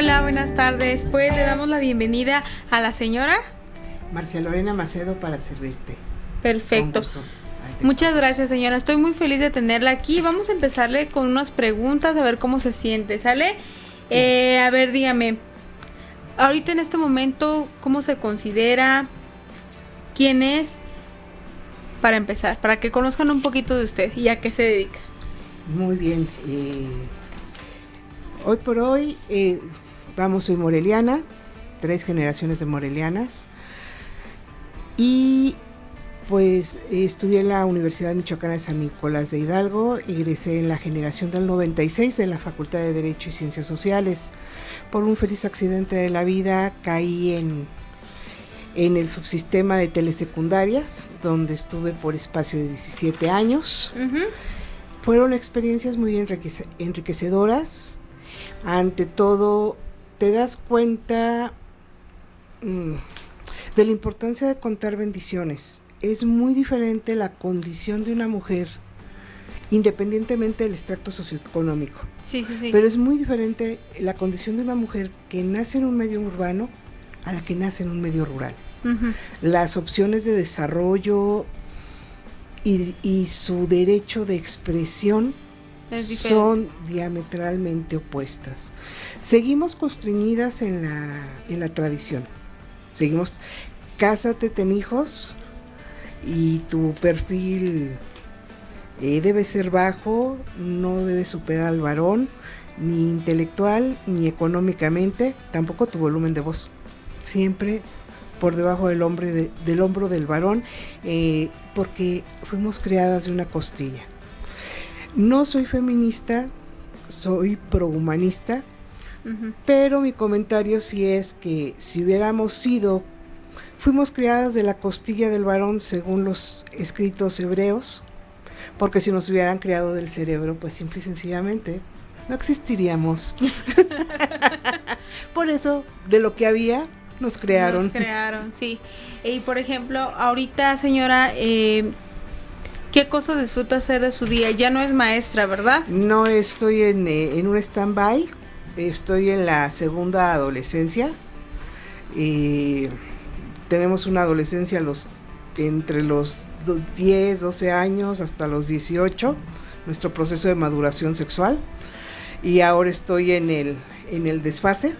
Hola, buenas tardes. Pues le damos la bienvenida a la señora Marcia Lorena Macedo para servirte. Perfecto. Con gusto. Muchas gracias, señora. Estoy muy feliz de tenerla aquí. Vamos a empezarle con unas preguntas a ver cómo se siente, ¿sale? A ver, dígame, ahorita en este momento, ¿cómo se considera? ¿Quién es? Para empezar, para que conozcan un poquito de usted y a qué se dedica. Muy bien. Hoy por hoy, soy moreliana, 3 generaciones de morelianas. Y pues estudié en la Universidad Michoacana de San Nicolás de Hidalgo, egresé en la generación del 96 de la Facultad de Derecho y Ciencias Sociales. Por un feliz accidente de la vida caí en el subsistema de telesecundarias, donde estuve por espacio de 17 años. Uh-huh. Fueron experiencias muy enriquecedoras. Ante todo, te das cuenta de la importancia de contar bendiciones. Es muy diferente la condición de una mujer, independientemente del extracto socioeconómico. Sí. Pero es muy diferente la condición de una mujer que nace en un medio urbano a la que nace en un medio rural. Uh-huh. Las opciones de desarrollo y su derecho de expresión son diametralmente opuestas. Seguimos constreñidas en la tradición. Seguimos, cásate, ten hijos y tu perfil debe ser bajo, no debe superar al varón, ni intelectual, ni económicamente, tampoco tu volumen de voz. Siempre por debajo del hombro del varón, porque fuimos creadas de una costilla. No soy feminista, soy prohumanista, uh-huh. Pero mi comentario sí es que si fuimos creadas de la costilla del varón según los escritos hebreos, porque si nos hubieran creado del cerebro, pues simple y sencillamente no existiríamos. Por eso, de lo que había, nos crearon. Sí. Y por ejemplo, ahorita, señora, ¿qué cosa disfruta hacer de su día? Ya no es maestra, ¿verdad? No, estoy en un stand-by. Estoy en la segunda adolescencia. Tenemos una adolescencia entre los 10, 12 años hasta los 18, nuestro proceso de maduración sexual. Y ahora estoy en el desfase.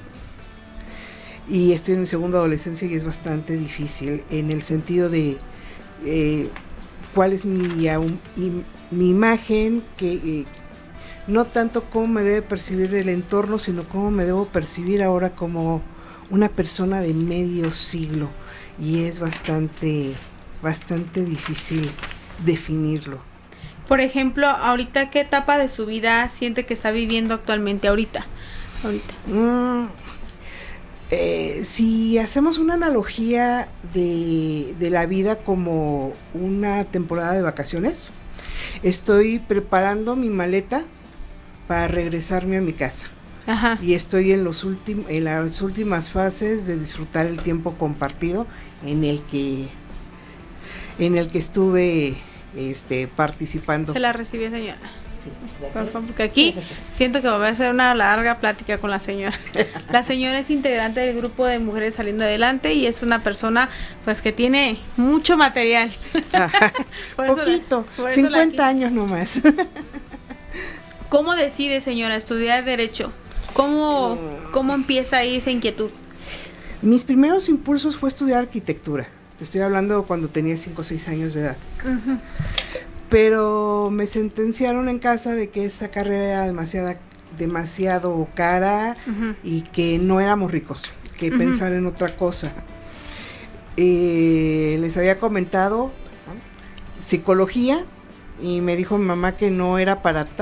Y estoy en mi segunda adolescencia y es bastante difícil en el sentido de cuál es mi imagen, que no tanto cómo me debe percibir el entorno, sino cómo me debo percibir ahora como una persona de medio siglo, y es bastante difícil definirlo. Por ejemplo, ahorita, ¿qué etapa de su vida siente que está viviendo actualmente ahorita? Si hacemos una analogía de la vida como una temporada de vacaciones, estoy preparando mi maleta para regresarme a mi casa. Ajá. Y estoy en las últimas fases de disfrutar el tiempo compartido en el que estuve participando. Se la recibí, señora. Sí, gracias. Porque aquí gracias. Siento que va a ser una larga plática con la señora. La señora es integrante del grupo de Mujeres Saliendo Adelante y es una persona pues que tiene mucho material. Poquito, 50 años nomás. ¿Cómo decide, señora, estudiar Derecho? ¿Cómo empieza ahí esa inquietud? Mis primeros impulsos fue estudiar arquitectura. Te estoy hablando cuando tenía 5 o 6 años de edad. Uh-huh. Pero me sentenciaron en casa de que esa carrera era demasiado cara, uh-huh. Y que no éramos ricos, que uh-huh. Pensar en otra cosa. Les había comentado psicología y me dijo mi mamá que no era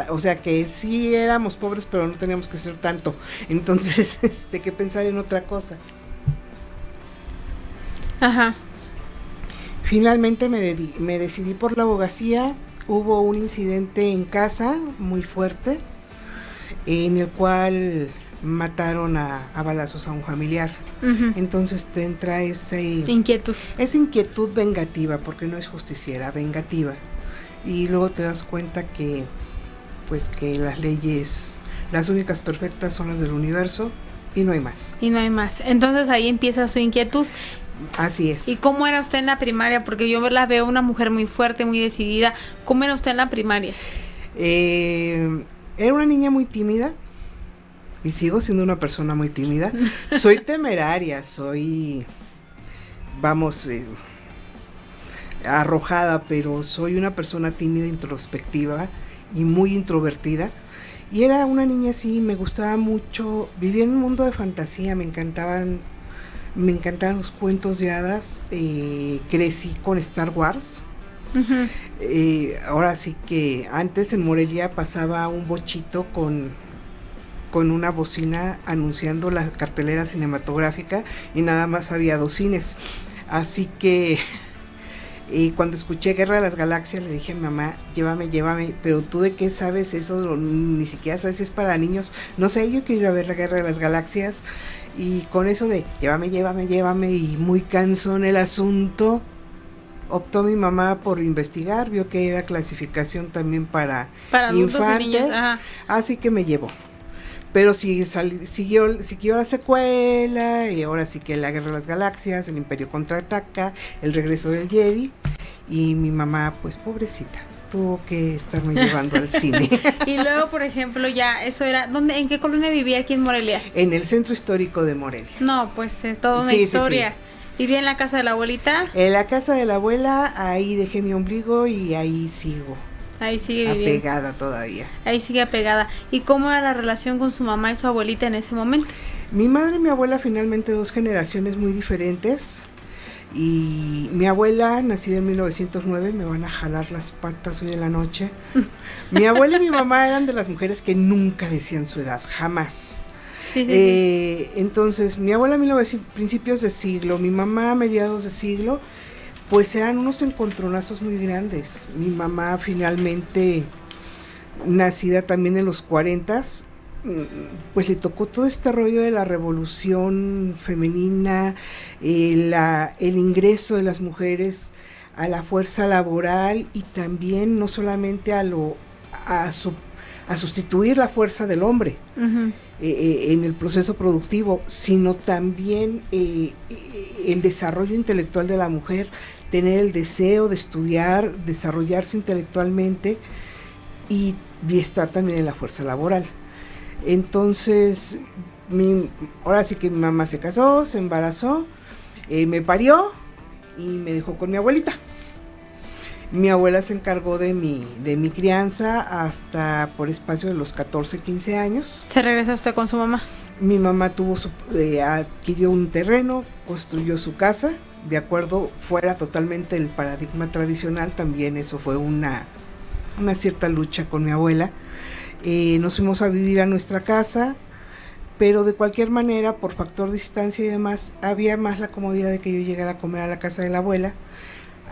o sea, que sí éramos pobres, pero no teníamos que ser tanto. Entonces, que pensar en otra cosa. Ajá. Finalmente me decidí por la abogacía. Hubo un incidente en casa muy fuerte en el cual mataron a balazos a un familiar. Uh-huh. Entonces te entra esa inquietud vengativa, porque no es justiciera, vengativa. Y luego te das cuenta que las leyes, las únicas perfectas son las del universo y no hay más. Y no hay más. Entonces ahí empieza su inquietud. Así es. ¿Y cómo era usted en la primaria? Porque yo la veo una mujer muy fuerte, muy decidida. ¿Cómo era usted en la primaria? Era una niña muy tímida y sigo siendo una persona muy tímida. Soy temeraria, vamos, arrojada, pero soy una persona tímida, introspectiva y muy introvertida. Y era una niña así, me gustaba mucho, vivía en un mundo de fantasía, me encantaban los cuentos de hadas, crecí con Star Wars. Uh-huh. Ahora sí que antes en Morelia pasaba un bochito con una bocina anunciando la cartelera cinematográfica y nada más había 2 cines. Así que cuando escuché Guerra de las Galaxias le dije a mi mamá, llévame, pero tú de qué sabes eso, ni siquiera sabes si es para niños. No sé, yo quiero ir a ver la Guerra de las Galaxias. Y con eso de llévame y muy cansón el asunto, optó mi mamá por investigar, vio que era clasificación también para infantes, y niños, así que me llevó. Pero siguió la secuela, y ahora sí que la Guerra de las Galaxias, el Imperio contraataca, el regreso del Jedi, y mi mamá, pues pobrecita, tuvo que estarme llevando al cine. Y luego, por ejemplo, ya eso era, ¿en qué colonia vivía aquí en Morelia? En el centro histórico de Morelia. No, pues toda una historia. Sí. ¿Vivía en la casa de la abuelita? En la casa de la abuela, ahí dejé mi ombligo y ahí sigo. Ahí sigue viviendo. Apegada todavía. Ahí sigue apegada. ¿Y cómo era la relación con su mamá y su abuelita en ese momento? Mi madre y mi abuela, finalmente 2 generaciones muy diferentes. Y mi abuela, nacida en 1909, me van a jalar las patas hoy en la noche. Mi abuela y mi mamá eran de las mujeres que nunca decían su edad, jamás. Sí. Entonces, mi abuela principios de siglo, mi mamá a mediados de siglo, pues eran unos encontronazos muy grandes. Mi mamá finalmente, nacida también en los 40s, pues le tocó todo este rollo de la revolución femenina, el ingreso de las mujeres a la fuerza laboral y también no solamente a sustituir la fuerza del hombre. Uh-huh. En el proceso productivo, sino también el desarrollo intelectual de la mujer, tener el deseo de estudiar, desarrollarse intelectualmente y estar también en la fuerza laboral. Entonces, ahora sí que mi mamá se casó, se embarazó, me parió y me dejó con mi abuelita. Mi abuela se encargó de mi crianza hasta por espacio de los 14, 15 años. ¿Se regresa usted con su mamá? Mi mamá adquirió un terreno, construyó su casa, de acuerdo, fuera totalmente el paradigma tradicional, también eso fue una cierta lucha con mi abuela. Nos fuimos a vivir a nuestra casa, pero de cualquier manera, por factor de distancia y demás, había más la comodidad de que yo llegara a comer a la casa de la abuela.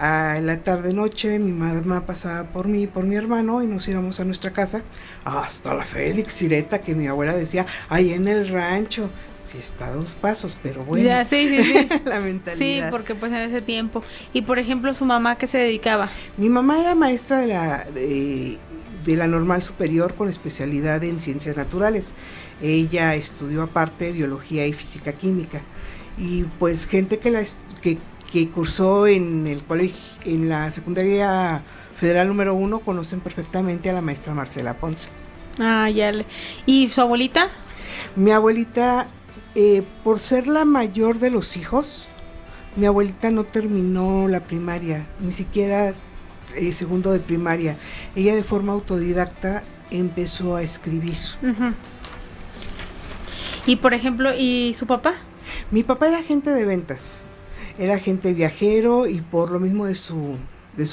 A la tarde-noche mi mamá pasaba por mí y por mi hermano y nos íbamos a nuestra casa hasta la Félix Ireta, que mi abuela decía, ahí en el rancho, sí está a 2 pasos, pero bueno. Ya, sí. La mentalidad. Sí, porque pues en ese tiempo. Y por ejemplo, ¿su mamá qué se dedicaba? Mi mamá era maestra de la Normal Superior con especialidad en Ciencias Naturales. Ella estudió aparte Biología y Física Química. Y pues gente que cursó en el colegio, en la secundaria federal número 1, conocen perfectamente a la maestra Marcela Ponce. Ah, ya. ¿Y su abuelita? Mi abuelita, por ser la mayor de los hijos, mi abuelita no terminó la primaria, ni siquiera segundo de primaria. Ella de forma autodidacta empezó a escribir. Uh-huh. Y por ejemplo, ¿y su papá? Mi papá era agente de ventas. Era agente viajero y por lo mismo de su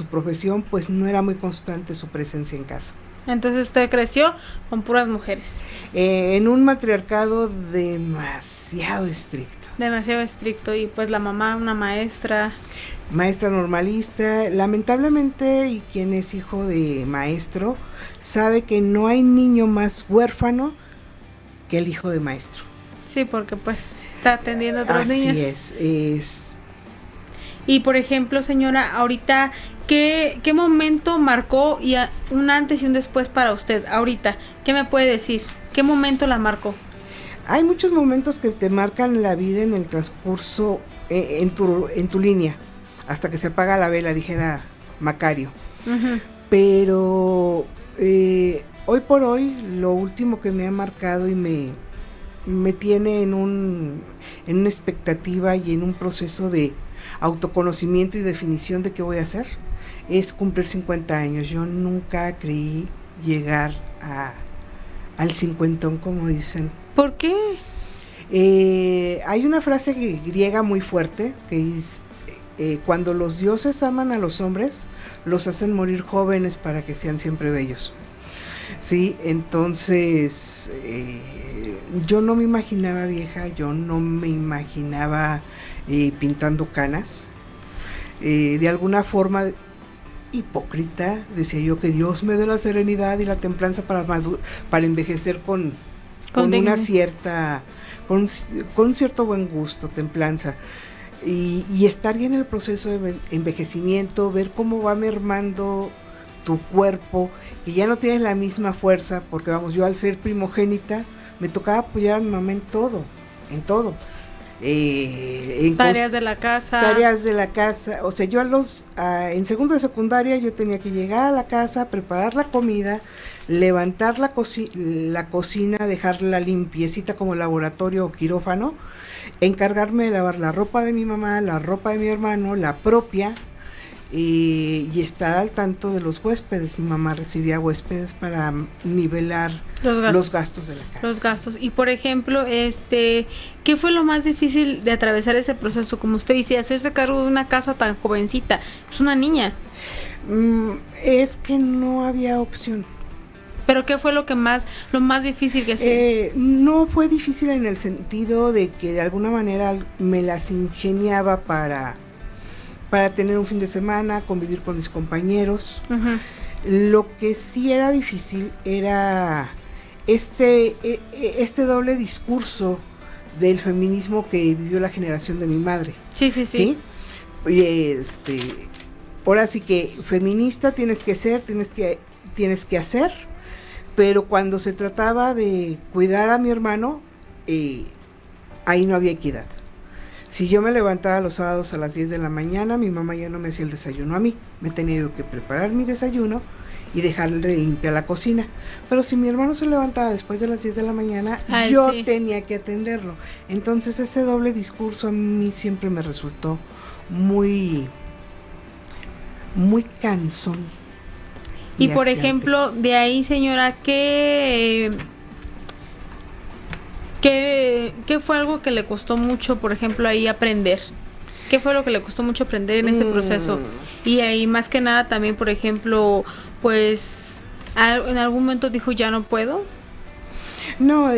profesión, pues no era muy constante su presencia en casa. Entonces usted creció con puras mujeres. En un matriarcado demasiado estricto. Demasiado estricto, y pues la mamá, una maestra. Maestra normalista. Lamentablemente, y quien es hijo de maestro, sabe que no hay niño más huérfano que el hijo de maestro. Sí, porque pues está atendiendo a otros niños. Así es. Y por ejemplo, señora, ahorita, ¿qué momento marcó un antes y un después para usted? Ahorita, ¿qué me puede decir? ¿Qué momento la marcó? Hay muchos momentos que te marcan la vida en el transcurso, en tu línea, hasta que se apaga la vela, dijera Macario. Uh-huh. Pero hoy por hoy, lo último que me ha marcado y me tiene en una expectativa y en un proceso de autoconocimiento y definición de qué voy a hacer, es cumplir 50 años. Yo nunca creí llegar al cincuentón, como dicen. ¿Por qué? Hay una frase griega muy fuerte que dice, cuando los dioses aman a los hombres, los hacen morir jóvenes para que sean siempre bellos. Sí, entonces yo no me imaginaba vieja, yo no me imaginaba pintando canas. De alguna forma hipócrita, decía yo, que Dios me dé la serenidad y la templanza para envejecer con una cierta, con un cierto buen gusto, templanza, y estar ya en el proceso de envejecimiento, ver cómo va mermando tu cuerpo, que ya no tienes la misma fuerza, porque vamos, yo al ser primogénita me tocaba apoyar a mi mamá en todo. Tareas de la casa, o sea, yo en segundo de secundaria yo tenía que llegar a la casa, preparar la comida, levantar la cocina, dejarla limpiecita como laboratorio o quirófano, encargarme de lavar la ropa de mi mamá, la ropa de mi hermano, la propia, y estar al tanto de los huéspedes. Mi mamá recibía huéspedes para nivelar los gastos de la casa. Los gastos. Y por ejemplo, ¿qué fue lo más difícil de atravesar ese proceso? Como usted dice, hacerse cargo de una casa tan jovencita. Es una niña. Es que no había opción. ¿Pero qué fue lo más difícil que hacer? No fue difícil en el sentido de que de alguna manera me las ingeniaba para tener un fin de semana, convivir con mis compañeros. Uh-huh. Lo que sí era difícil era este doble discurso del feminismo que vivió la generación de mi madre. Sí. Y ahora sí que feminista tienes que ser, tienes que hacer, pero cuando se trataba de cuidar a mi hermano, ahí no había equidad. Si yo me levantaba los sábados a las 10 de la mañana, mi mamá ya no me hacía el desayuno a mí. Me tenía yo que preparar mi desayuno y dejarle limpia la cocina. Pero si mi hermano se levantaba después de las 10 de la mañana, yo tenía que atenderlo. Entonces ese doble discurso a mí siempre me resultó muy, muy cansón. Y por ejemplo, de ahí, señora, ¿qué fue algo que le costó mucho, por ejemplo, ahí aprender? ¿Qué fue lo que le costó mucho aprender en ese proceso? Y ahí, más que nada, también, por ejemplo, pues, ¿en algún momento dijo, ya no puedo? No,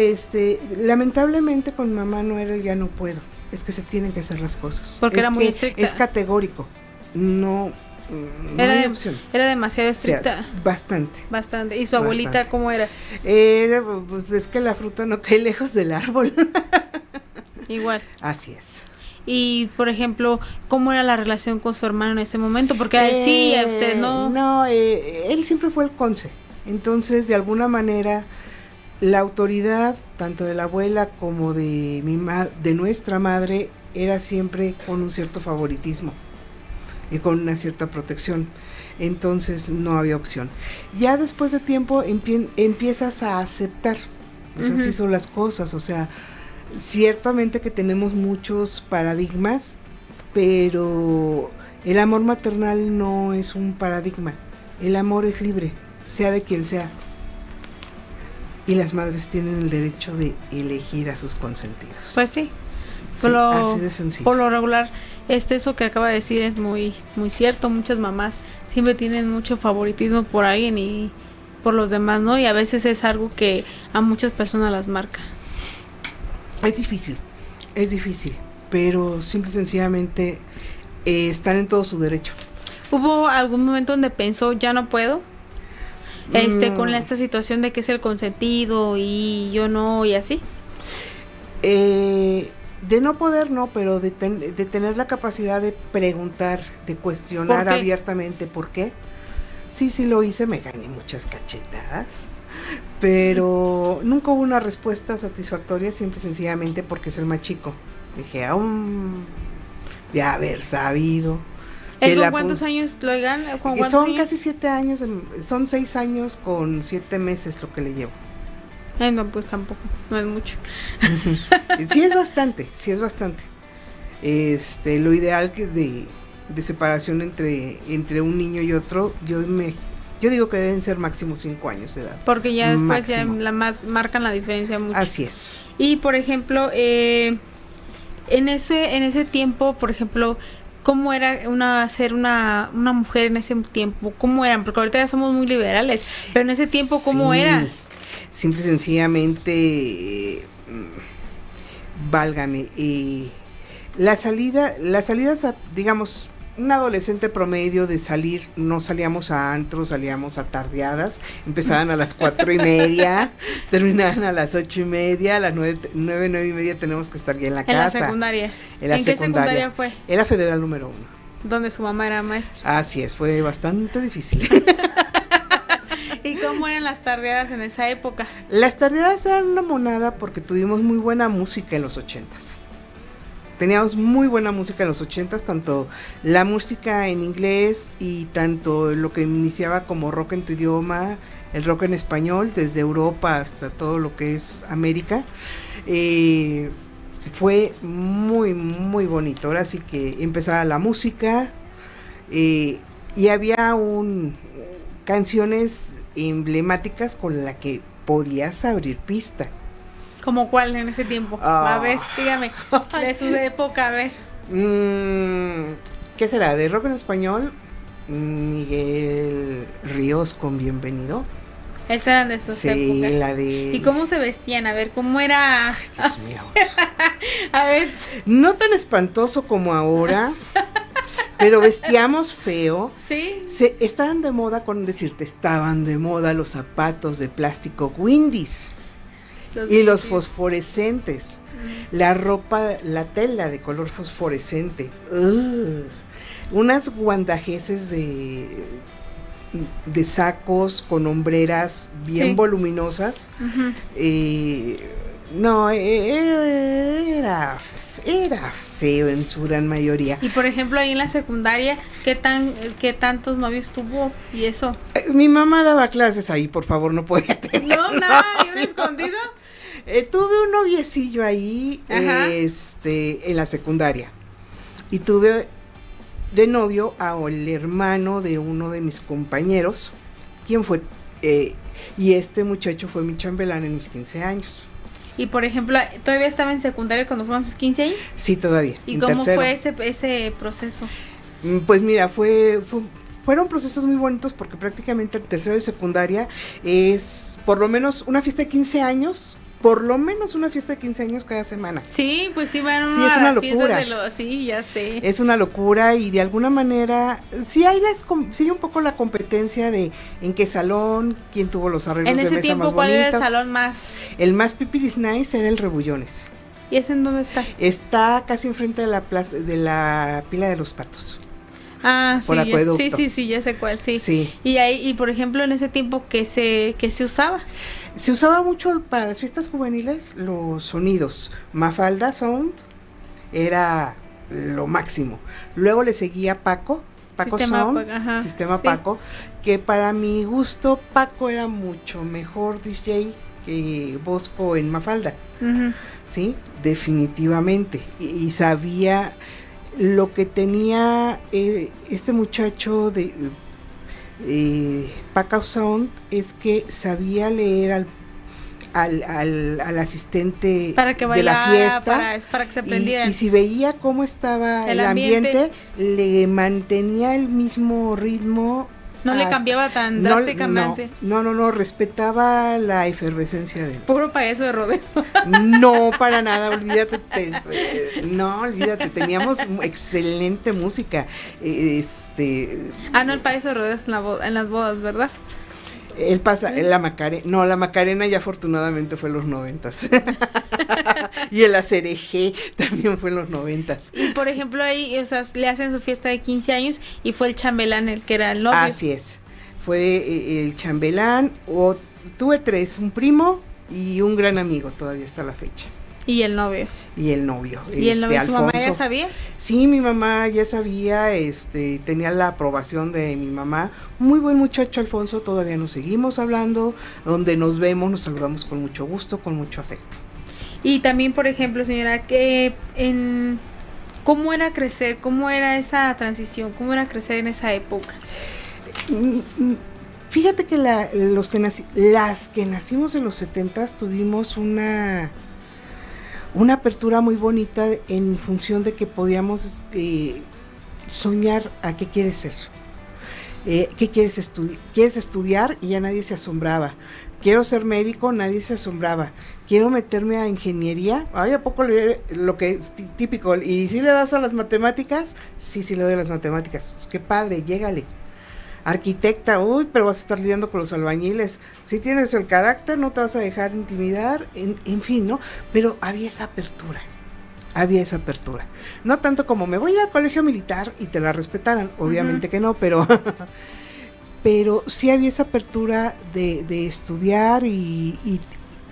lamentablemente con mamá no era el ya no puedo. Es que se tienen que hacer las cosas. Porque era muy estricta. Es categórico. No hay opción. Era demasiado estricta. O sea, bastante. ¿Y su abuelita cómo era? Pues es que la fruta no cae lejos del árbol. Igual. Así es. Y, por ejemplo, ¿cómo era la relación con su hermano en ese momento? Porque a él sí, a usted no. No, él siempre fue el conce. Entonces, de alguna manera, la autoridad, tanto de la abuela como de nuestra madre, era siempre con un cierto favoritismo y con una cierta protección. Entonces no había opción. Ya después de tiempo empiezas a aceptar, pues así son las cosas. O sea, ciertamente que tenemos muchos paradigmas, pero el amor maternal no es un paradigma. El amor es libre, sea de quien sea. Y las madres tienen el derecho de elegir a sus consentidos. Pues sí. Así de sencillo. Por lo regular, eso que acaba de decir es muy, muy cierto. Muchas mamás siempre tienen mucho favoritismo por alguien y por los demás, ¿no? Y a veces es algo que a muchas personas las marca. Es difícil, pero simple y sencillamente están en todo su derecho. ¿Hubo algún momento donde pensó, ya no puedo? Con esta situación de que es el consentido y yo no, y así. De no poder, no, pero de tener la capacidad de preguntar, de cuestionar abiertamente por qué. Sí lo hice, me gané muchas cachetadas. pero nunca hubo una respuesta satisfactoria, simple y sencillamente porque es el más chico. Dije, aún de haber sabido. ¿Con cuántos años lo oigan? Son casi 7 años, son 6 años con 7 meses lo que le llevo. No, pues tampoco, no es mucho. Sí es bastante. Lo ideal que de separación entre un niño y otro, yo digo que deben ser máximo 5 años de edad. Porque ya después ya marcan la diferencia mucho. Así es. Y por ejemplo, en ese tiempo, por ejemplo, ¿cómo era ser una mujer en ese tiempo? ¿Cómo eran? Porque ahorita ya somos muy liberales, pero en ese tiempo, ¿cómo era? Simple y sencillamente, válgame, las salidas, digamos, un adolescente promedio de salir, no salíamos a antros, salíamos a tardeadas, empezaban a las 4:30, terminaban a las 8:30, a las 9:30 tenemos que estar ya en la casa. En la secundaria. ¿En qué secundaria fue? En la Federal número 1. Donde su mamá era maestra. Así es, fue bastante difícil. ¿Y cómo eran las tardeadas en esa época? Las tardeadas eran una monada porque tuvimos muy buena música en los 80s. Teníamos muy buena música en los 80s, tanto la música en inglés y tanto lo que iniciaba como rock en tu idioma, el rock en español, desde Europa hasta todo lo que es América. Fue muy, muy bonito. Ahora sí que empezaba la música y había canciones emblemáticas con la que podías abrir pista. ¿Cómo cuál en ese tiempo? A ver, dígame, de su época, a ver. ¿Qué será? ¿De rock en español? Miguel Ríos con Bienvenido. Esas eran de sus épocas. Sí, la de... ¿Y cómo se vestían? A ver, ¿cómo era? Ay, Dios mío. A ver. No tan espantoso como ahora, pero vestíamos feo. Sí. Estaban de moda los zapatos de plástico Windies. Y los fosforescentes, la ropa, la tela de color fosforescente, unas guandajeses de sacos con hombreras bien voluminosas. No, era feo en su gran mayoría. Y por ejemplo ahí en la secundaria, ¿qué tantos novios tuvo y eso? Mi mamá daba clases ahí, por favor, no podía tener. No, nada, ni un escondido. Tuve un noviecillo ahí, en la secundaria, y tuve de novio al hermano de uno de mis compañeros, quien fue, y este muchacho fue mi chambelán en mis 15 años. Y por ejemplo, ¿todavía estaba en secundaria cuando fueron sus 15 años? Sí, todavía. ¿Y cómo fue ese proceso? Pues mira, fueron procesos muy bonitos porque prácticamente el tercero de secundaria es por lo menos una fiesta de 15 años. Por lo menos una fiesta de 15 años cada semana. Sí, pues sí, van sí, es una locura. Sí, ya sé. Es una locura y de alguna manera sí hay un poco la competencia de en qué salón, quién tuvo los arreglos de mesa más bonitos. En ese tiempo, ¿cuál era el salón más? El más pipiris nice era el Rebullones. ¿Y ese en dónde está? Está casi enfrente de la plaza, de la Pila de los Patos. Ah, por sí, acueducto. Sí, ya sé cuál, sí. Sí. Y por ejemplo, en ese tiempo, ¿qué se usaba? Se usaba mucho para las fiestas juveniles los sonidos. Mafalda Sound era lo máximo. Luego le seguía Paco Sistema Paco, que para mi gusto Paco era mucho mejor DJ que Bosco en Mafalda. Sí, definitivamente. Y sabía lo que tenía este muchacho de Paco Sound, es que sabía leer al asistente para que bailara, de la fiesta para que se aprendiera. Y si veía cómo estaba el ambiente, le mantenía el mismo ritmo. No le cambiaba tan drásticamente. No, respetaba la efervescencia de él. Puro payaso de rodeo. No, para nada, olvídate. Olvídate, teníamos excelente música. El payaso de rodeo es en las bodas, ¿verdad? La Macarena ya afortunadamente fue en los 90s. Y el Acereje también fue en los 90s. Y por ejemplo ahí, le hacen su fiesta de 15 años y fue el chambelán el que era el novio. Así es. Fue el chambelán, o tuve 3, un primo y un gran amigo, todavía está la fecha. ¿Y el novio? Y el novio. ¿Y el novio? ¿Su Alfonso. mamá ya sabía? Sí, mi mamá ya sabía, tenía la aprobación de mi mamá. Muy buen muchacho Alfonso, todavía nos seguimos hablando, donde nos vemos, nos saludamos con mucho gusto, con mucho afecto. Y también, por ejemplo, señora, ¿cómo era crecer? ¿Cómo era esa transición? ¿Cómo era crecer en esa época? Fíjate que las que nacimos en los 70s tuvimos una apertura muy bonita en función de que podíamos soñar a qué quieres ser, qué quieres estudiar, y ya nadie se asombraba. Quiero ser médico, nadie se asombraba. Quiero meterme a ingeniería, ay, ¿a poco lo que es típico? ¿Y si le das a las matemáticas? Sí le doy a las matemáticas. Pues qué padre, llégale. Arquitecta, uy, pero vas a estar lidiando con los albañiles. Si tienes el carácter, no te vas a dejar intimidar, en fin, ¿no? Pero había esa apertura. No tanto como me voy al colegio militar y te la respetaran, obviamente que no, pero sí había esa apertura de estudiar y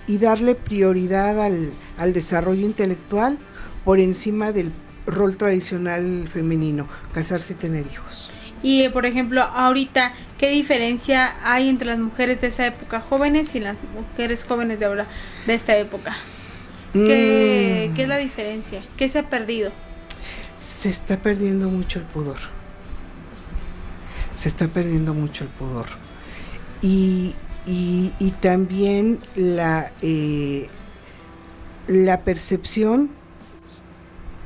darle prioridad al desarrollo intelectual por encima del rol tradicional femenino, casarse y tener hijos. Y, por ejemplo, ahorita, ¿qué diferencia hay entre las mujeres de esa época jóvenes y las mujeres jóvenes de ahora, de esta época? ¿Qué es la diferencia? ¿Qué se ha perdido? Se está perdiendo mucho el pudor. Y también la percepción,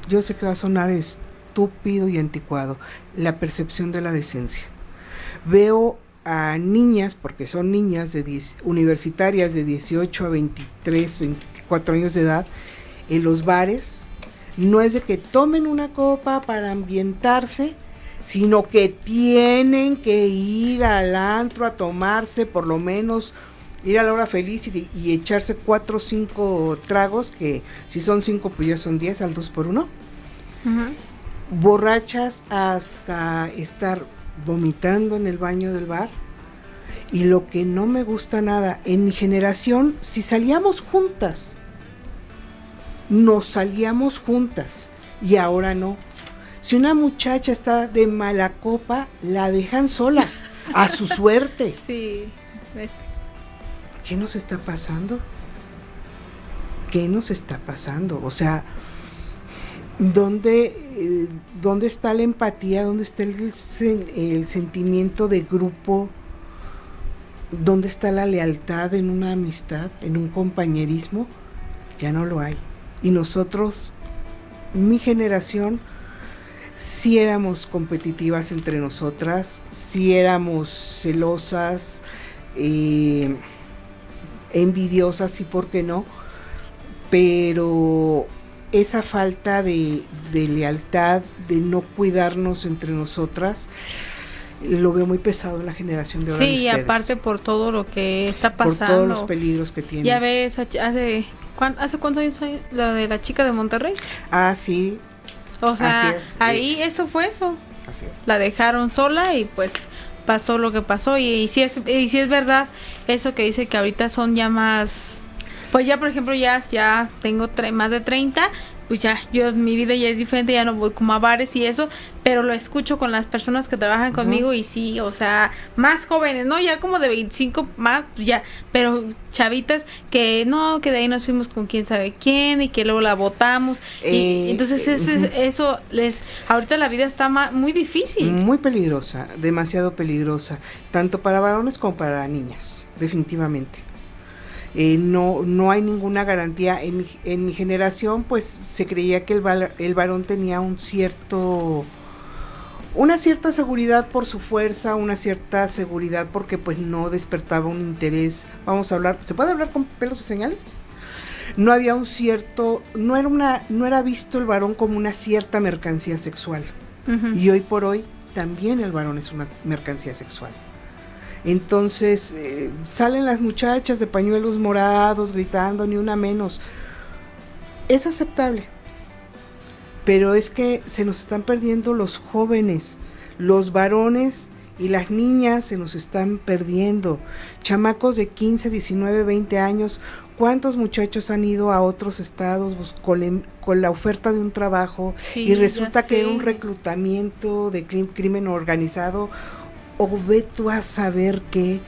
yo sé que va a sonar estúpido y anticuado, la percepción de la decencia. Veo a niñas, porque son niñas universitarias de 18 a 23, 24 años de edad, en los bares. No es de que tomen una copa para ambientarse, sino que tienen que ir al antro a tomarse, por lo menos ir a la hora feliz y echarse 4 o 5 tragos, que si son 5 pues ya son 10 al 2x1. Borrachas hasta estar vomitando en el baño del bar. Y lo que no me gusta nada, en mi generación, si salíamos juntas, nos salíamos juntas, y ahora no. Si una muchacha está de mala copa, la dejan sola, a su suerte. Sí. ¿Qué nos está pasando? O sea, ¿dónde está la empatía? ¿Dónde está el sentimiento de grupo? ¿Dónde está la lealtad en una amistad, en un compañerismo? Ya no lo hay. Y nosotros, mi generación, sí éramos competitivas entre nosotras, sí éramos celosas, envidiosas, y por qué no, pero esa falta de lealtad, de no cuidarnos entre nosotras, lo veo muy pesado en la generación de ahora. Sí, y aparte por todo lo que está pasando, por todos los peligros que tiene. Ya ves, ¿hace cuántos años fue la de la chica de Monterrey? Ah, sí. O sea, ahí sí. eso fue eso. Así es. La dejaron sola y pues pasó lo que pasó. Y si es verdad eso que dice que ahorita son ya más, pues ya por ejemplo ya tengo más de 30, pues ya mi vida ya es diferente, ya no voy como a bares y eso, pero lo escucho con las personas que trabajan conmigo y sí, o sea, más jóvenes, ¿no? Ya como de 25 más, pues ya, pero chavitas que no, que de ahí nos fuimos con quién sabe quién y que luego la botamos. Y entonces eso ahorita la vida está muy difícil. Muy peligrosa, demasiado peligrosa, tanto para varones como para niñas, definitivamente. No hay ninguna garantía. En mi generación pues se creía que el varón tenía una cierta seguridad por su fuerza, una cierta seguridad porque pues no despertaba un interés. Vamos a hablar, ¿se puede hablar con pelos y señales? No había no era visto el varón como una cierta mercancía sexual. Y hoy por hoy también el varón es una mercancía sexual. Entonces salen las muchachas de pañuelos morados gritando ni una menos. Es aceptable, pero es que se nos están perdiendo los jóvenes, los varones y las niñas se nos están perdiendo. Chamacos de 15, 19, 20 años, ¿cuántos muchachos han ido a otros estados con la oferta de un trabajo y resulta que era un reclutamiento de crimen organizado? O ve tú a saber qué,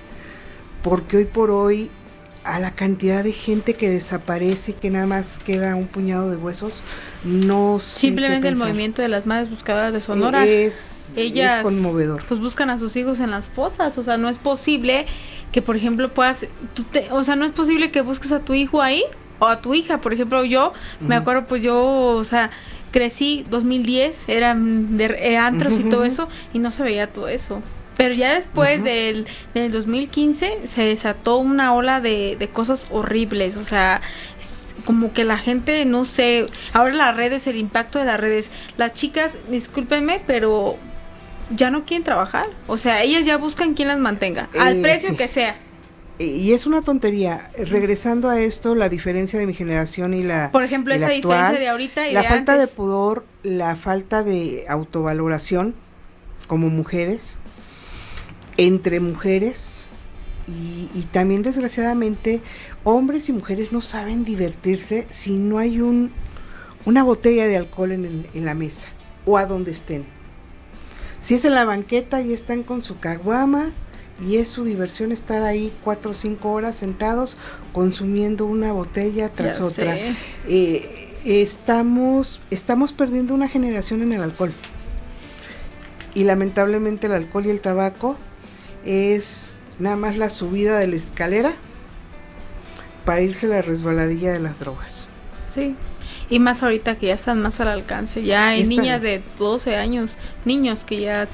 porque hoy por hoy a la cantidad de gente que desaparece y que nada más queda un puñado de huesos, no sé. Simplemente el movimiento de las madres buscadoras de Sonora, ellas es conmovedor. Pues buscan a sus hijos en las fosas, o sea, no es posible que, por ejemplo, o sea, no es posible que busques a tu hijo ahí o a tu hija. Por ejemplo, yo me acuerdo, pues yo, o sea, crecí 2010, eran de antros y todo eso, y no se veía todo eso. Pero ya después del 2015 se desató una ola de cosas horribles, o sea, como que la gente, no sé, ahora las redes, el impacto de las redes, las chicas, discúlpenme, pero ya no quieren trabajar, o sea, ellas ya buscan quien las mantenga, al precio que sea. Y es una tontería. Regresando a esto, la diferencia de mi generación y la por ejemplo, esa actual, diferencia de ahorita y la de falta antes. de pudor, la falta de autovaloración como mujeres, entre mujeres, y también desgraciadamente hombres y mujeres no saben divertirse si no hay una botella de alcohol en la mesa o a donde estén. Si es en la banqueta y están con su caguama y es su diversión estar ahí 4 o 5 horas sentados consumiendo una botella tras Ya otra. Estamos perdiendo una generación en el alcohol, y lamentablemente el alcohol y el tabaco es nada más la subida de la escalera para irse a la resbaladilla de las drogas. Sí, y más ahorita que ya están más al alcance, ya hay niñas de 12 años, niños que ya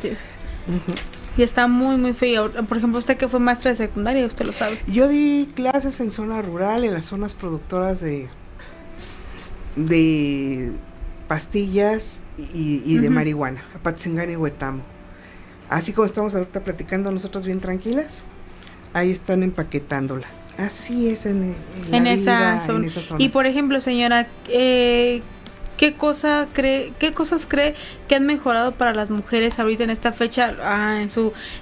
y está muy muy feo. Por ejemplo, usted que fue maestra de secundaria, usted lo sabe. Yo di clases en zona rural, en las zonas productoras de pastillas y de marihuana, Apatzingán y Huetamo. Así como estamos ahorita platicando nosotros bien tranquilas, ahí están empaquetándola. Así es en esa zona. Y por ejemplo, señora, ¿qué cosas cree que han mejorado para las mujeres ahorita en esta fecha,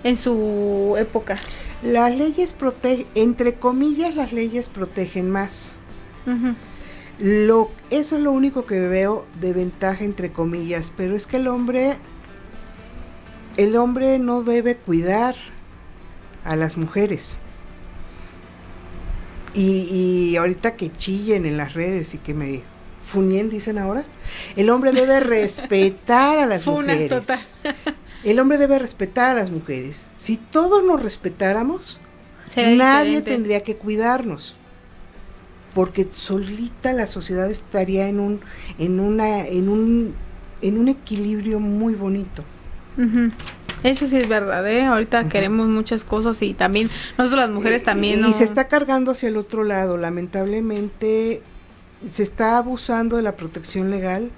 en su época? Las leyes protegen, entre comillas, las leyes protegen más. Eso es lo único que veo de ventaja, entre comillas, pero es que el hombre no debe cuidar a las mujeres. Y ahorita que chillen en las redes y que me funien, dicen ahora, el hombre debe respetar a las mujeres. Total. El hombre debe respetar a las mujeres. Si todos nos respetáramos, nadie diferente. Tendría que cuidarnos, porque solita la sociedad estaría en un equilibrio muy bonito. Eso sí es verdad, ahorita queremos muchas cosas y también nosotros las mujeres también. Y se está cargando hacia el otro lado, lamentablemente se está abusando de la protección legal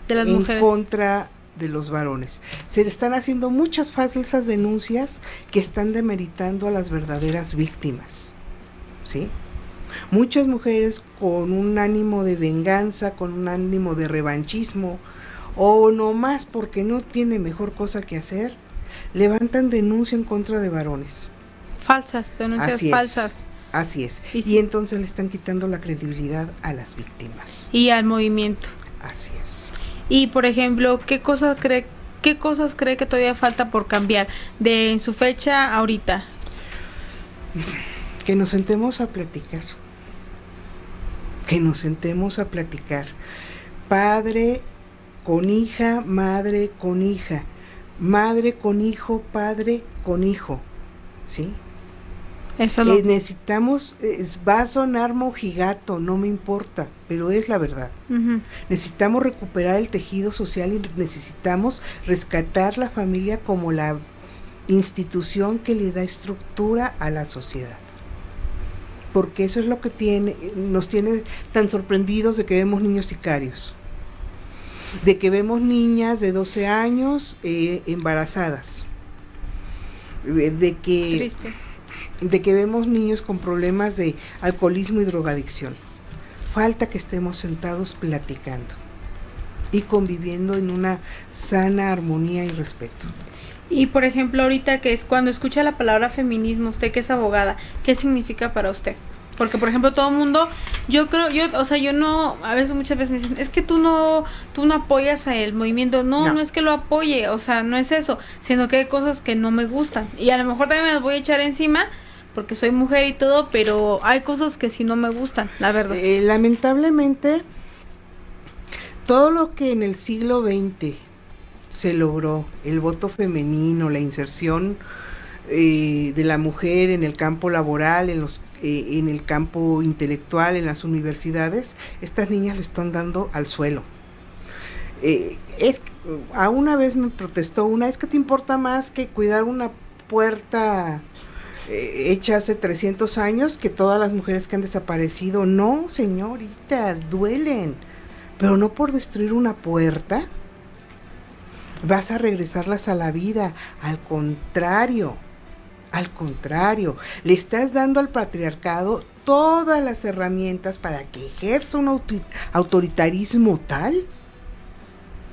de las mujeres contra de los varones. Se están haciendo muchas falsas denuncias que están demeritando a las verdaderas víctimas, ¿sí? Muchas mujeres con un ánimo de venganza, con un ánimo de revanchismo, o nomás porque no tiene mejor cosa que hacer, levantan denuncia en contra de varones. Falsas, denuncias falsas. Así es. Y entonces le están quitando la credibilidad a las víctimas. Y al movimiento. Así es. Y por ejemplo, ¿qué cosas cree que todavía falta por cambiar en su fecha ahorita? Que nos sentemos a platicar. Padre con hija, madre con hija, madre con hijo, padre con hijo, ¿sí? Eso necesitamos, va a sonar mojigato, no me importa, pero es la verdad. Necesitamos recuperar el tejido social y necesitamos rescatar la familia como la institución que le da estructura a la sociedad. Porque eso es lo que nos tiene tan sorprendidos de que vemos niños sicarios, de que vemos niñas de 12 años embarazadas, de que vemos niños con problemas de alcoholismo y drogadicción. Falta que estemos sentados platicando. y conviviendo en una sana armonía y respeto. Y por ejemplo, ahorita que es cuando escucha la palabra feminismo, usted que es abogada, ¿qué significa para usted? Porque por ejemplo, todo el mundo, yo no, a veces muchas veces me dicen, es que tú no apoyas el movimiento. No es que lo apoye, o sea, no es eso, sino que hay cosas que no me gustan. Y a lo mejor también me las voy a echar encima porque soy mujer y todo, pero hay cosas que sí no me gustan, la verdad. Lamentablemente, todo lo que en el siglo XX se logró, el voto femenino, la inserción de la mujer en el campo laboral, en el campo intelectual, en las universidades, estas niñas lo están dando al suelo. A una vez me protestó una, es que te importa más que cuidar una puerta hecha hace 300 años que todas las mujeres que han desaparecido. No, señorita, duelen, pero no por destruir una puerta vas a regresarlas a la vida. Al contrario, le estás dando al patriarcado todas las herramientas para que ejerza un autoritarismo tal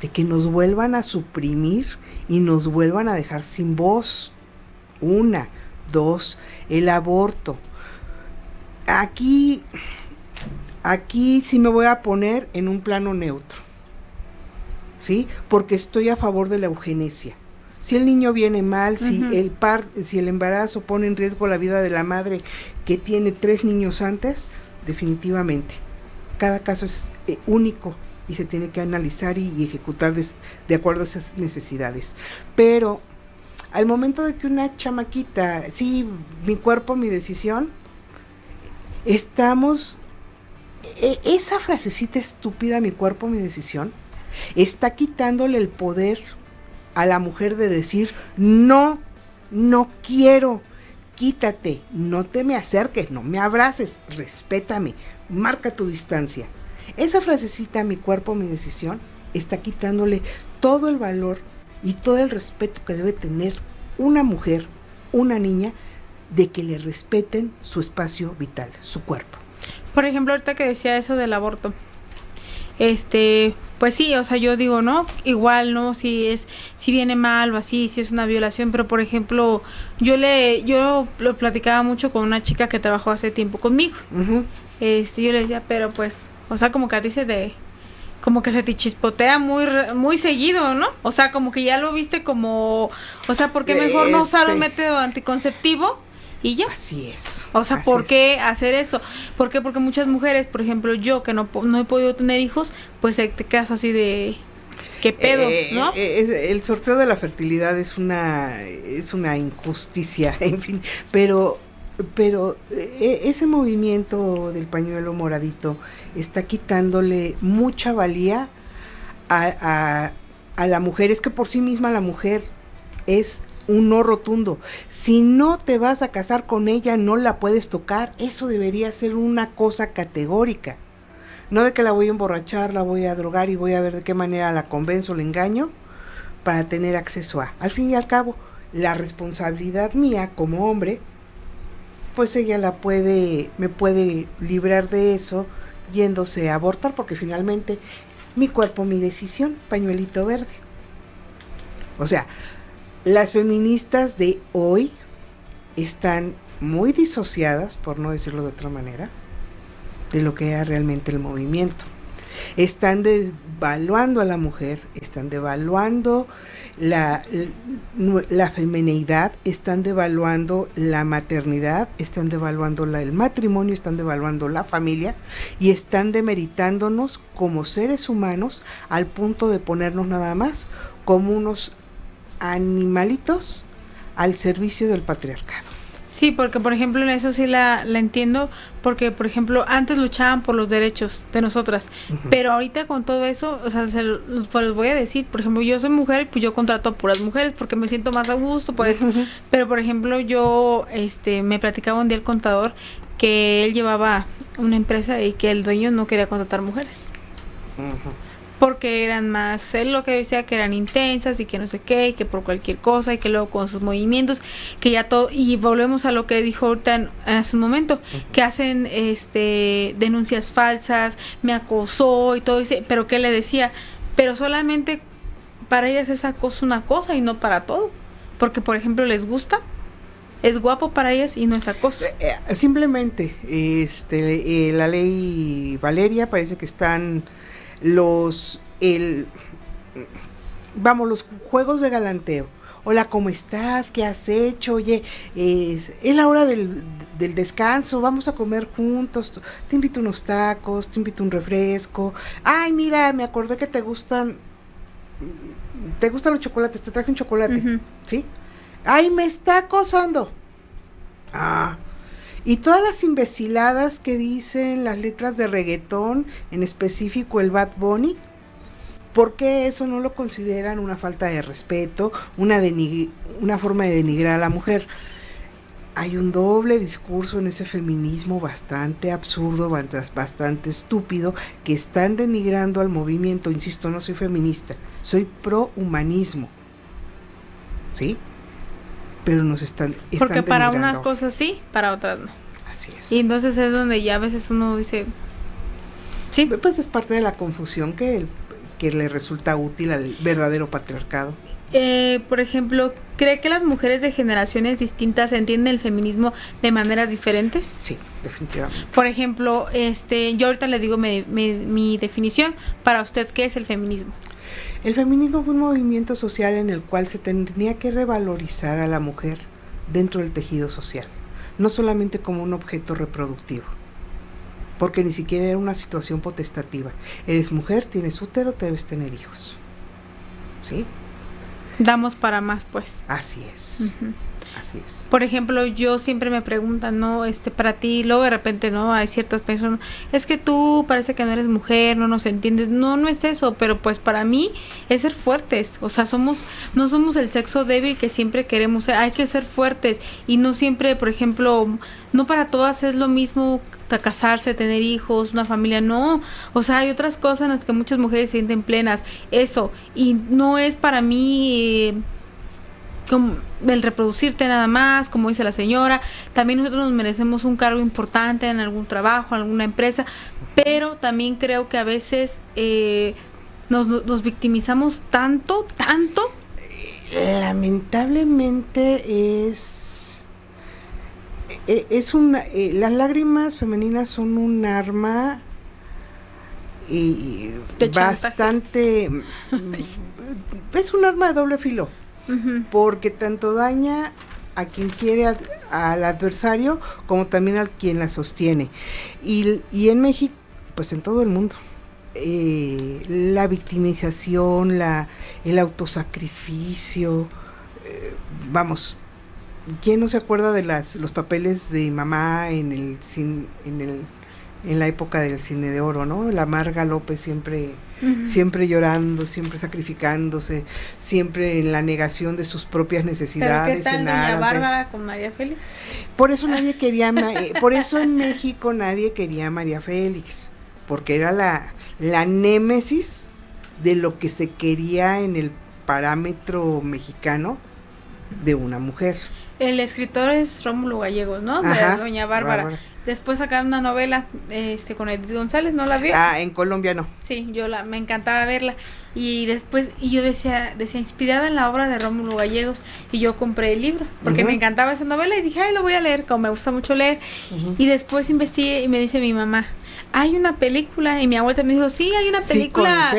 de que nos vuelvan a suprimir y nos vuelvan a dejar sin voz. 1, 2, el aborto. Aquí sí me voy a poner en un plano neutro, ¿sí? Porque estoy a favor de la eugenesia. Si el niño viene mal, si el embarazo pone en riesgo la vida de la madre que tiene 3 niños antes, definitivamente. Cada caso es único y se tiene que analizar y ejecutar de acuerdo a esas necesidades. Pero al momento de que una chamaquita, sí, mi cuerpo, mi decisión, esa frasecita estúpida, mi cuerpo, mi decisión, está quitándole el poder a la mujer de decir, no quiero, quítate, no te me acerques, no me abraces, respétame, marca tu distancia. Esa frasecita, mi cuerpo, mi decisión, está quitándole todo el valor y todo el respeto que debe tener una mujer, una niña, de que le respeten su espacio vital, su cuerpo. Por ejemplo, ahorita que decía eso del aborto, pues sí, o sea, yo digo, ¿no? Igual, ¿no? Si viene mal o así, si es una violación, pero por ejemplo, yo lo platicaba mucho con una chica que trabajó hace tiempo conmigo. Uh-huh. Yo le decía, pero pues, o sea, como que a ti como que se te chispotea muy, muy seguido, ¿no? O sea, como que ya lo viste como, o sea, ¿por qué mejor no usar un método anticonceptivo? Y ya. Así es. O sea, ¿por qué hacer eso? ¿Por qué? Porque muchas mujeres, por ejemplo, yo que no he podido tener hijos, pues te quedas así de ¿qué pedo? ¿No? El sorteo de la fertilidad es una injusticia, en fin, pero ese movimiento del pañuelo moradito está quitándole mucha valía a la mujer. Es que por sí misma la mujer es un no rotundo. Si no te vas a casar con ella, no la puedes tocar. Eso debería ser una cosa categórica. No de que la voy a emborrachar, la voy a drogar y voy a ver de qué manera la convenzo, la engaño para tener acceso a. Al fin y al cabo, la responsabilidad mía como hombre, pues ella me puede librar de eso yéndose a abortar, porque finalmente mi cuerpo, mi decisión, pañuelito verde. O sea, las feministas de hoy están muy disociadas, por no decirlo de otra manera, de lo que era realmente el movimiento. Están devaluando a la mujer, están devaluando la femineidad, están devaluando la maternidad, están devaluando el matrimonio, están devaluando la familia y están demeritándonos como seres humanos al punto de ponernos nada más como unos animalitos al servicio del patriarcado. Sí, porque por ejemplo en eso sí la entiendo, porque por ejemplo antes luchaban por los derechos de nosotras, uh-huh. Pero ahorita con todo eso, o sea, les voy a decir, por ejemplo, yo soy mujer y pues yo contrato a puras mujeres porque me siento más a gusto por esto, uh-huh. Pero por ejemplo yo, me platicaba un día el contador que él llevaba una empresa y que el dueño no quería contratar mujeres. Uh-huh. Porque eran más, él lo que decía que eran intensas y que no sé qué, y que por cualquier cosa, y que luego con sus movimientos, que ya todo, y volvemos a lo que dijo ahorita hace un momento, que hacen denuncias falsas, me acosó y todo, pero ¿qué le decía? pero solamente para ellas es acoso una cosa y no para todo. Porque, por ejemplo, les gusta, es guapo para ellas y no es acoso. Simplemente, la ley Valeria, parece que están los juegos de galanteo. Hola, ¿cómo estás? ¿Qué has hecho? Oye, es la hora del descanso, vamos a comer juntos, te invito unos tacos, te invito un refresco. Ay, mira, me acordé que te gustan los chocolates, te traje un chocolate, uh-huh. ¿Sí? Ay, me está acosando. Y todas las imbeciladas que dicen las letras de reggaetón, en específico el Bad Bunny, ¿por qué eso no lo consideran una falta de respeto, una forma de denigrar a la mujer? Hay un doble discurso en ese feminismo bastante absurdo, bastante estúpido, que están denigrando al movimiento. Insisto, no soy feminista, soy pro humanismo, ¿sí? Pero nos están porque para denigrando. Unas cosas sí, para otras no. Así es. Y entonces es donde ya a veces uno dice, sí. Pues es parte de la confusión que le resulta útil al verdadero patriarcado. Por ejemplo, ¿cree que las mujeres de generaciones distintas entienden el feminismo de maneras diferentes? Sí, definitivamente. Por ejemplo, yo ahorita le digo mi definición. Para usted, ¿qué es el feminismo? El feminismo fue un movimiento social en el cual se tendría que revalorizar a la mujer dentro del tejido social, no solamente como un objeto reproductivo, porque ni siquiera era una situación potestativa. Eres mujer, tienes útero, te debes tener hijos, ¿sí? Damos para más, pues. Así es. Uh-huh. Así es. Por ejemplo, yo siempre me preguntan, ¿no? Para ti, luego de repente, ¿no? Hay ciertas personas, es que tú parece que no eres mujer, no nos entiendes. No es eso, pero pues para mí es ser fuertes. O sea, no somos el sexo débil que siempre queremos ser. Hay que ser fuertes y no siempre, por ejemplo, no para todas es lo mismo casarse, tener hijos, una familia, no. O sea, hay otras cosas en las que muchas mujeres se sienten plenas. Eso. Y no es para mí como el reproducirte nada más, como dice la señora. También nosotros nos merecemos un cargo importante en algún trabajo, en alguna empresa, pero también creo que a veces nos victimizamos tanto. Lamentablemente las lágrimas femeninas son un arma bastante es un arma de doble filo. Uh-huh. Porque tanto daña a quien quiere al adversario como también a quien la sostiene. Y en México, pues en todo el mundo, la victimización, el autosacrificio, vamos, ¿quién no se acuerda de los papeles de mamá en la época del cine de oro, ¿no? La Marga López siempre llorando, siempre sacrificándose, siempre en la negación de sus propias necesidades. ¿Pero qué tal doña Bárbara con María Félix? Por eso por eso en México nadie quería a María Félix, porque era la némesis de lo que se quería en el parámetro mexicano de una mujer. El escritor es Rómulo Gallegos, ¿no? Ajá, de doña Bárbara. Después sacaron una novela con Edith González, ¿no la vio? En Colombia no. Sí, me encantaba verla. Y después, yo decía, inspirada en la obra de Rómulo Gallegos, y yo compré el libro, porque me encantaba esa novela, y dije, lo voy a leer, como me gusta mucho leer. Y después investigué, y me dice mi mamá, hay una película, y mi abuela me dijo, sí, hay una película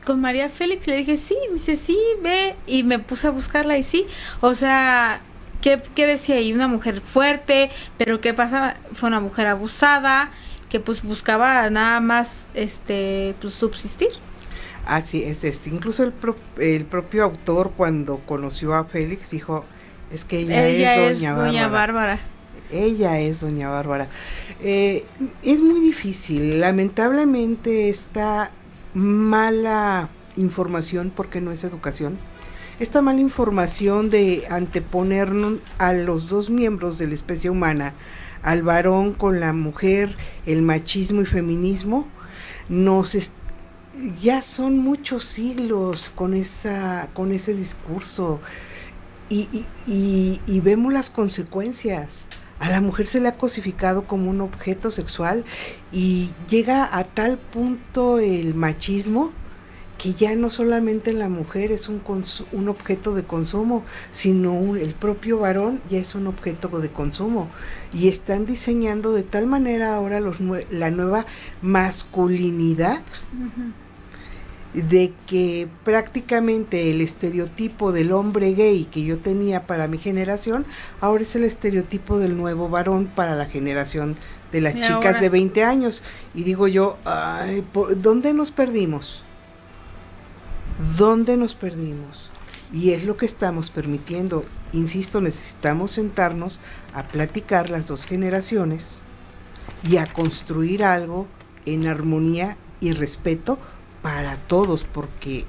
con María Félix. Le dije, sí, me dice, sí, ve, y me puse a buscarla, y sí, o sea, ¿qué decía ahí? Una mujer fuerte, pero ¿qué pasaba? Fue una mujer abusada, que pues buscaba nada más pues subsistir. Así es, incluso el propio autor, cuando conoció a Félix, dijo, es que ella es doña Bárbara. Ella es doña Bárbara. Es muy difícil, lamentablemente esta mala información, porque no es educación, esta mala información de anteponernos a los dos miembros de la especie humana, al varón con la mujer, el machismo y feminismo, ya son muchos siglos con ese discurso y vemos las consecuencias. A la mujer se le ha cosificado como un objeto sexual y llega a tal punto el machismo que ya no solamente la mujer es un objeto de consumo, sino el propio varón ya es un objeto de consumo. Y están diseñando de tal manera ahora la nueva masculinidad, de que prácticamente el estereotipo del hombre gay que yo tenía para mi generación, ahora es el estereotipo del nuevo varón para la generación de las chicas ahora de 20 años. Y digo yo, ay, ¿dónde nos perdimos? ¿Dónde nos perdimos? Y es lo que estamos permitiendo. Insisto, necesitamos sentarnos a platicar las dos generaciones y a construir algo en armonía y respeto para todos, porque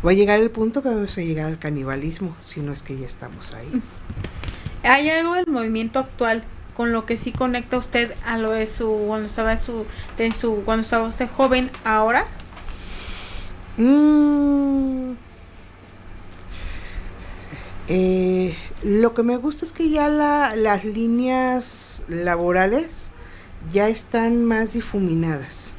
va a llegar el punto que vamos a llegar al canibalismo, si no es que ya estamos ahí. ¿Hay algo del movimiento actual con lo que sí conecta usted a lo de cuando estaba usted joven ahora? Lo que me gusta es que ya las líneas laborales ya están más difuminadas.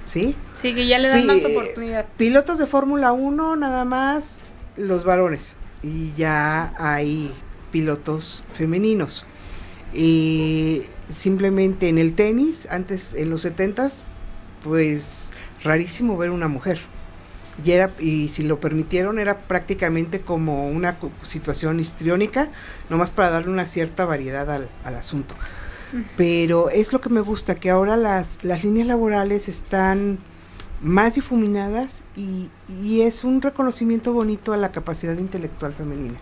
¿Sí? Sí, que ya le dan más oportunidad. Pilotos de Fórmula 1 nada más los varones, y ya hay pilotos femeninos. Y simplemente en el tenis, antes en los 70s, pues rarísimo ver una mujer. Y si lo permitieron era prácticamente como una situación histriónica, nomás para darle una cierta variedad al asunto. Pero es lo que me gusta, que ahora las líneas laborales están más difuminadas y es un reconocimiento bonito a la capacidad intelectual femenina.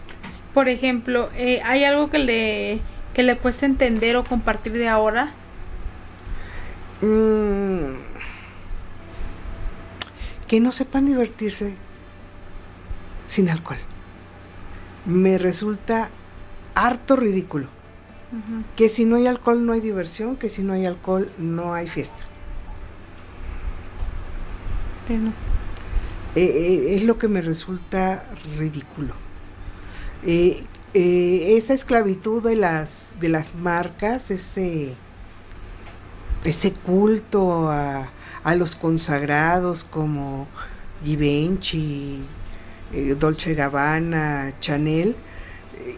Por ejemplo, ¿hay algo que le cuesta entender o compartir de ahora? Que no sepan divertirse sin alcohol. Me resulta harto ridículo. Que si no hay alcohol no hay diversión, que si no hay alcohol no hay fiesta. Pero es lo que me resulta ridículo. Esa esclavitud de las marcas, ese culto a los consagrados como Givenchy, Dolce & Gabbana, Chanel,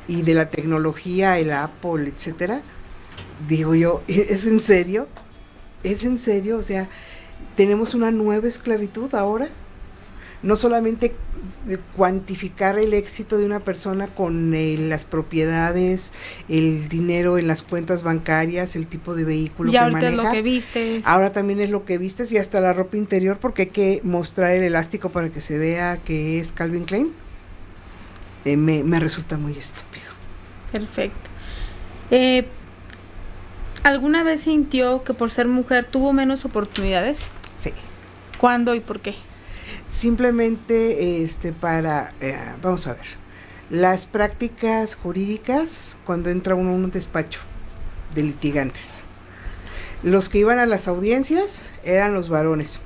y de la tecnología, el Apple, etcétera. Digo yo, ¿es en serio? ¿Es en serio? O sea, tenemos una nueva esclavitud ahora. No solamente cuantificar el éxito de una persona con las propiedades, el dinero en las cuentas bancarias, el tipo de vehículo ya que maneja. Ya ahorita es lo que vistes. Ahora también es lo que vistes y hasta la ropa interior, porque hay que mostrar el elástico para que se vea que es Calvin Klein. Me resulta muy estúpido. Perfecto. ¿Alguna vez sintió que por ser mujer tuvo menos oportunidades? Sí. ¿Cuándo y por qué? Simplemente vamos a ver, las prácticas jurídicas, cuando entra uno en un despacho de litigantes, los que iban a las audiencias eran los varones,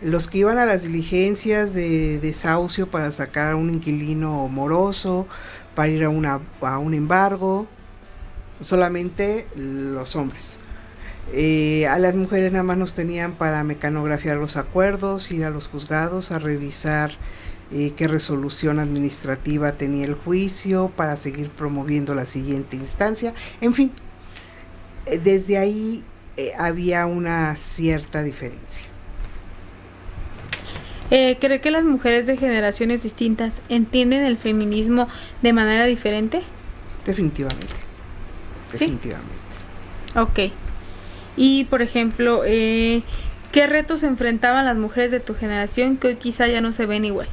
los que iban a las diligencias de desahucio para sacar a un inquilino moroso, para ir a un embargo, solamente los hombres. A las mujeres nada más nos tenían para mecanografiar los acuerdos, ir a los juzgados a revisar qué resolución administrativa tenía el juicio para seguir promoviendo la siguiente instancia. En fin, desde ahí había una cierta diferencia. ¿Cree que las mujeres de generaciones distintas entienden el feminismo de manera diferente? Definitivamente. ¿Sí? Definitivamente. Ok. Y, por ejemplo, ¿qué retos enfrentaban las mujeres de tu generación que hoy quizá ya no se ven igual?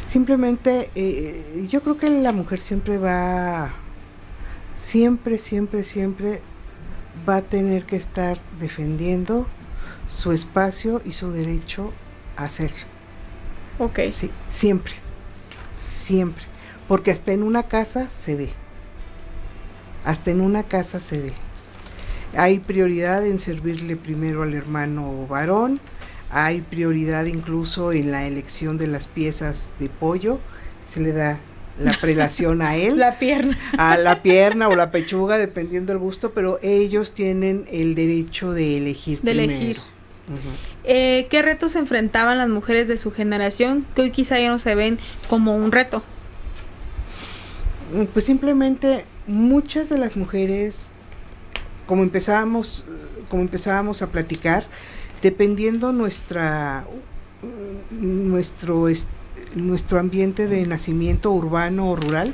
Simplemente, yo creo que la mujer siempre va a tener que estar defendiendo su espacio y su derecho a ser. Ok. Sí, siempre, porque hasta en una casa se ve. Hay prioridad en servirle primero al hermano varón, hay prioridad incluso en la elección de las piezas de pollo, se le da la prelación a él. La pierna. A la pierna o la pechuga, dependiendo del gusto, pero ellos tienen el derecho de elegir primero. ¿Qué retos enfrentaban las mujeres de su generación que hoy quizá ya no se ven como un reto? Pues simplemente muchas de las mujeres, como empezábamos a platicar, dependiendo nuestro ambiente de nacimiento urbano o rural,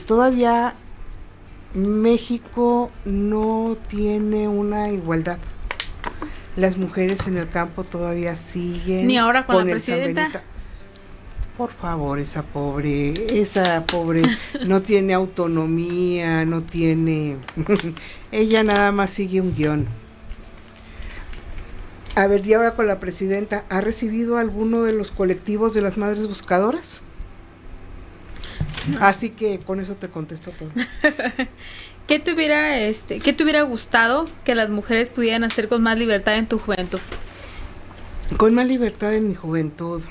todavía México no tiene una igualdad. Las mujeres en el campo todavía siguen. Ni ahora con la presidenta. Por favor, esa pobre no tiene autonomía, no tiene... Ella nada más sigue un guión. A ver, y ahora con la presidenta, ¿ha recibido alguno de los colectivos de las madres buscadoras? No. Así que con eso te contesto todo. ¿Qué te hubiera gustado que las mujeres pudieran hacer con más libertad en tu juventud? Con más libertad en mi juventud.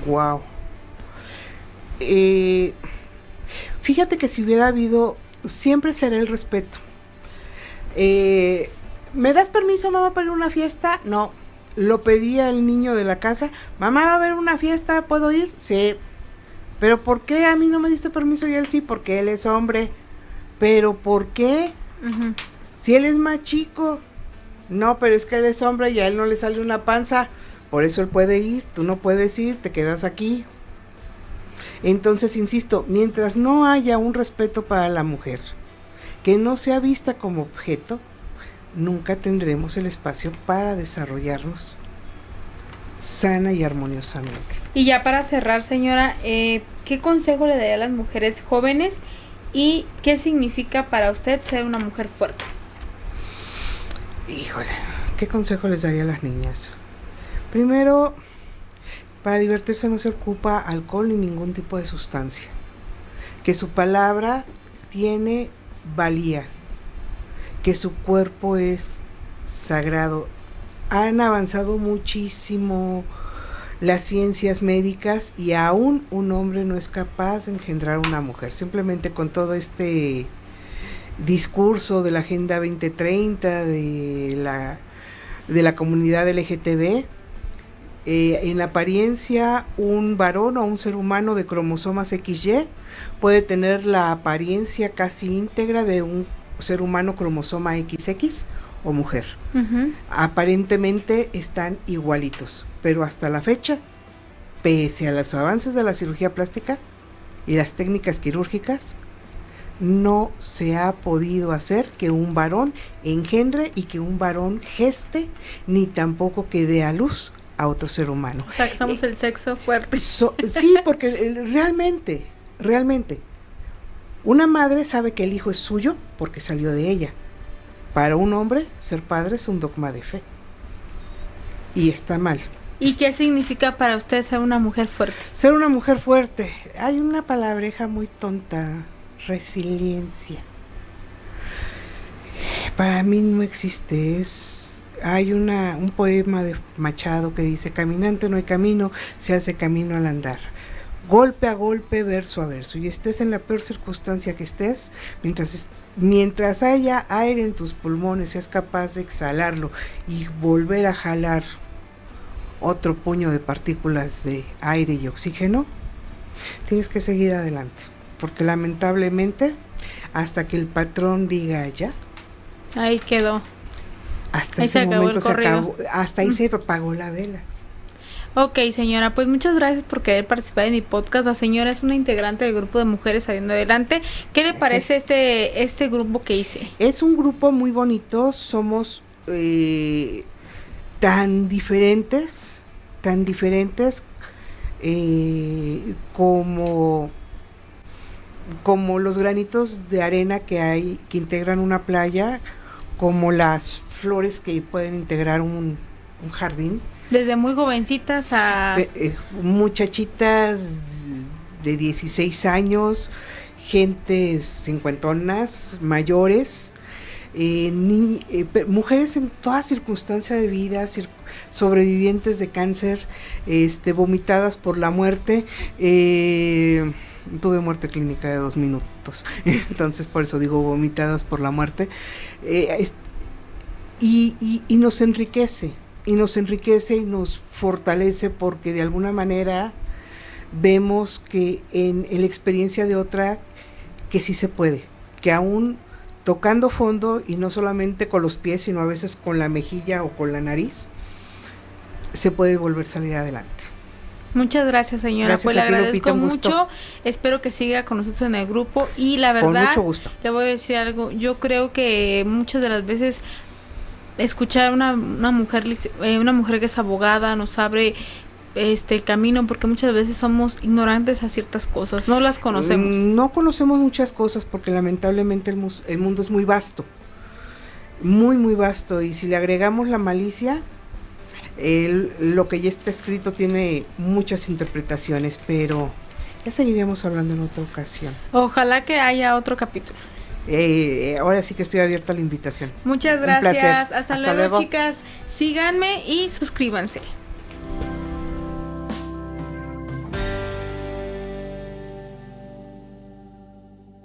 Wow. Fíjate que si hubiera habido, siempre será el respeto. ¿Me das permiso, mamá, para ir a una fiesta? No. Lo pedía el niño de la casa. Mamá, ¿va a haber una fiesta? ¿Puedo ir? Sí. ¿Pero por qué a mí no me diste permiso y él sí? Porque él es hombre. ¿Pero por qué? Uh-huh. Si él es más chico. No, pero es que él es hombre y a él no le sale una panza. Por eso él puede ir, tú no puedes ir, te quedas aquí. Entonces, insisto, mientras no haya un respeto para la mujer, que no sea vista como objeto, nunca tendremos el espacio para desarrollarnos sana y armoniosamente. Y ya para cerrar, señora, ¿qué consejo le daría a las mujeres jóvenes y qué significa para usted ser una mujer fuerte? Híjole, ¿qué consejo les daría a las niñas? Primero, para divertirse no se ocupa alcohol ni ningún tipo de sustancia. Que su palabra tiene valía. Que su cuerpo es sagrado. Han avanzado muchísimo las ciencias médicas y aún un hombre no es capaz de engendrar una mujer. Simplemente con todo este discurso de la Agenda 2030, de la comunidad LGTB, en apariencia un varón o un ser humano de cromosomas XY puede tener la apariencia casi íntegra de un ser humano cromosoma XX o mujer. Uh-huh. Aparentemente están igualitos, pero hasta la fecha, pese a los avances de la cirugía plástica y las técnicas quirúrgicas, no se ha podido hacer que un varón engendre y que un varón geste, ni tampoco que dé a luz a otro ser humano. O sea, que somos el sexo fuerte. Sí, porque realmente, una madre sabe que el hijo es suyo porque salió de ella. Para un hombre, ser padre es un dogma de fe. Y está mal. ¿Y qué significa para usted ser una mujer fuerte? Ser una mujer fuerte. Hay una palabreja muy tonta. Resiliencia. Para mí no existe. Hay un poema de Machado que dice: caminante no hay camino, se hace camino al andar. Golpe a golpe, verso a verso. Y estés en la peor circunstancia que estés, mientras haya aire en tus pulmones, seas capaz de exhalarlo y volver a jalar otro puño de partículas de aire y oxígeno, tienes que seguir adelante. Porque lamentablemente, hasta que el patrón diga ya, ahí quedó. Hasta ahí ese momento se acabó, hasta ahí se apagó la vela. Ok, señora, pues muchas gracias por querer participar en mi podcast. La señora es una integrante del grupo de Mujeres Saliendo Adelante. ¿Qué le parece este grupo que hice? Es un grupo muy bonito, somos tan diferentes como los granitos de arena que hay, que integran una playa, como las flores que pueden integrar un jardín. Desde muy jovencitas a... muchachitas de 16 años, gentes cincuentonas, mayores, mujeres en toda circunstancia de vida, sobrevivientes de cáncer, vomitadas por la muerte, tuve muerte clínica de 2 minutos, entonces por eso digo vomitadas por la muerte, y nos enriquece, y nos fortalece, porque de alguna manera vemos que en la experiencia de otra, que sí se puede, que aún tocando fondo, y no solamente con los pies, sino a veces con la mejilla o con la nariz, se puede volver a salir adelante. Muchas gracias, señora. Gracias pues le a ti, agradezco Lupita, mucho. Espero que siga con nosotros en el grupo. Y la verdad, con mucho gusto. Le voy a decir algo. Yo creo que muchas de las veces escuchar una mujer que es abogada nos abre el camino, porque muchas veces somos ignorantes a ciertas cosas, no las conocemos. No conocemos muchas cosas, porque lamentablemente el mundo es muy vasto, muy muy vasto, y si le agregamos la malicia, lo que ya está escrito tiene muchas interpretaciones, pero ya seguiríamos hablando en otra ocasión. Ojalá que haya otro capítulo. Ahora sí que estoy abierta a la invitación. Muchas gracias. Un placer. Hasta luego, chicas. Síganme y suscríbanse.